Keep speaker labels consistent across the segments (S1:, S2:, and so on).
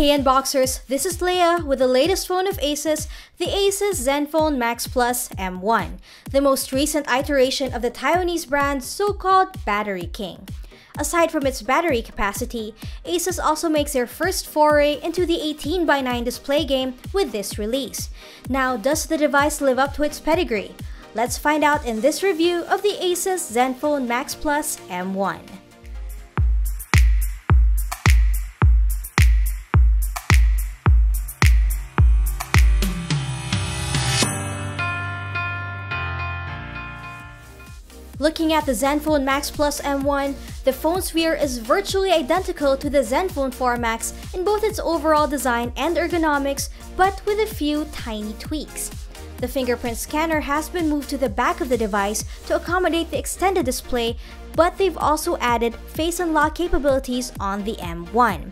S1: Hey Unboxers, this is Leia with the latest phone of Asus, the Asus Zenfone Max Plus M1, the most recent iteration of the Taiwanese brand's so-called battery king. Aside from its battery capacity, Asus also makes their first foray into the 18:9 display game with this release. Now, does the device live up to its pedigree? Let's find out in this review of the Asus Zenfone Max Plus M1. Looking at the Zenfone Max Plus M1, the phone's rear is virtually identical to the Zenfone 4 Max in both its overall design and ergonomics, but with a few tiny tweaks. The fingerprint scanner has been moved to the back of the device to accommodate the extended display, but they've also added face unlock capabilities on the M1.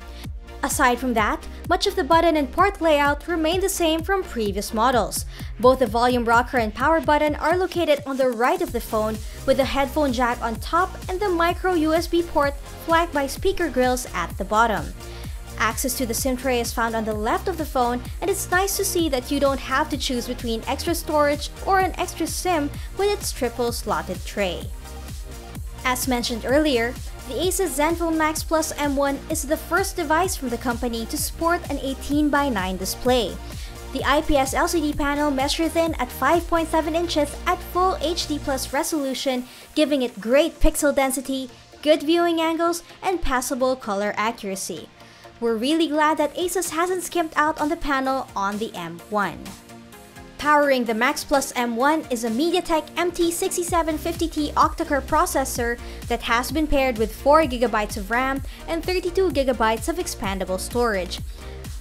S1: Aside from that, much of the button and port layout remain the same from previous models. Both the volume rocker and power button are located on the right of the phone, with the headphone jack on top and the micro USB port flanked by speaker grills at the bottom. Access to the SIM tray is found on the left of the phone, and it's nice to see that you don't have to choose between extra storage or an extra SIM with its triple slotted tray. As mentioned earlier, the Asus Zenfone Max Plus M1 is the first device from the company to sport an 18:9 display. The IPS LCD panel measures in at 5.7 inches at full HD+ resolution, giving it great pixel density, good viewing angles, and passable color accuracy. We're really glad that Asus hasn't skimped out on the panel on the M1. Powering the Max Plus M1 is a MediaTek MT6750T octa-core processor that has been paired with 4GB of RAM and 32GB of expandable storage.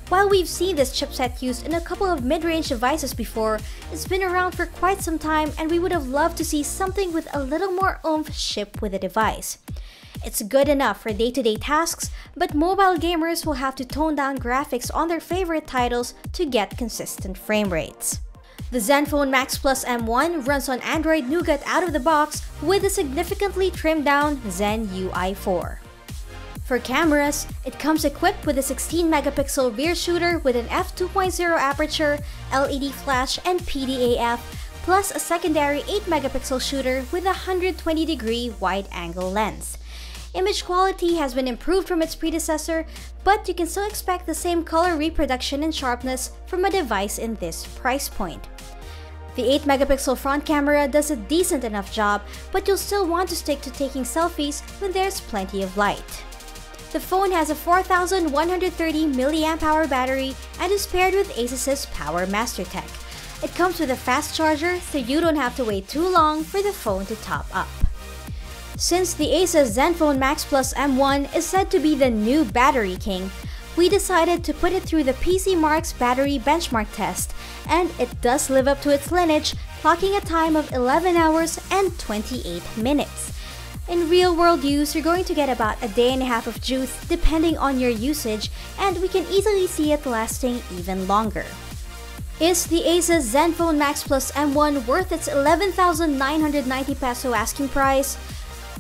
S1: While we've seen this chipset used in a couple of mid-range devices before, it's been around for quite some time and we would have loved to see something with a little more oomph shipped with the device. It's good enough for day-to-day tasks, but mobile gamers will have to tone down graphics on their favorite titles to get consistent frame rates. The Zenfone Max Plus M1 runs on Android Nougat out of the box with a significantly trimmed down Zen UI 4. For cameras, it comes equipped with a 16-megapixel rear shooter with an f2.0 aperture, LED flash, and PDAF, plus a secondary 8-megapixel shooter with a 120-degree wide-angle lens. Image quality has been improved from its predecessor, but you can still expect the same color reproduction and sharpness from a device in this price point. The 8-megapixel front camera does a decent enough job, but you'll still want to stick to taking selfies when there's plenty of light. The phone has a 4130 mAh battery and is paired with Asus's Power Master Tech. It comes with a fast charger, so you don't have to wait too long for the phone to top up. Since the Asus Zenfone Max Plus M1 is said to be the new battery king, we decided to put it through the PCMark's battery benchmark test, and it does live up to its lineage, clocking a time of 11 hours and 28 minutes. In real-world use, you're going to get about a day and a half of juice depending on your usage, and we can easily see it lasting even longer. Is the Asus Zenfone Max Plus M1 worth its 11,990 peso asking price?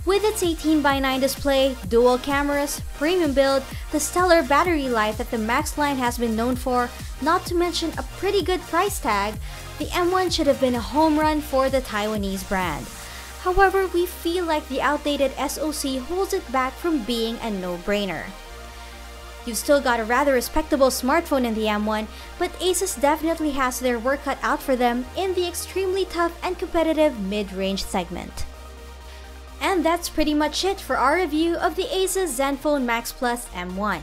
S1: With its 18:9 display, dual cameras, premium build, the stellar battery life that the Max line has been known for, not to mention a pretty good price tag, the M1 should have been a home run for the Taiwanese brand. However, we feel like the outdated SoC holds it back from being a no-brainer. You've still got a rather respectable smartphone in the M1, but Asus definitely has their work cut out for them in the extremely tough and competitive mid-range segment. And that's pretty much it for our review of the Asus Zenfone Max Plus M1.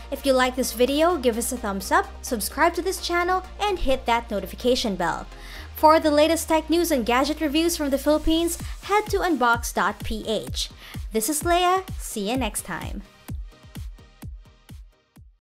S1: If you like this video, give us a thumbs up, subscribe to this channel, and hit that notification bell. For the latest tech news and gadget reviews from the Philippines, head to unbox.ph. This is Leia, see you next time.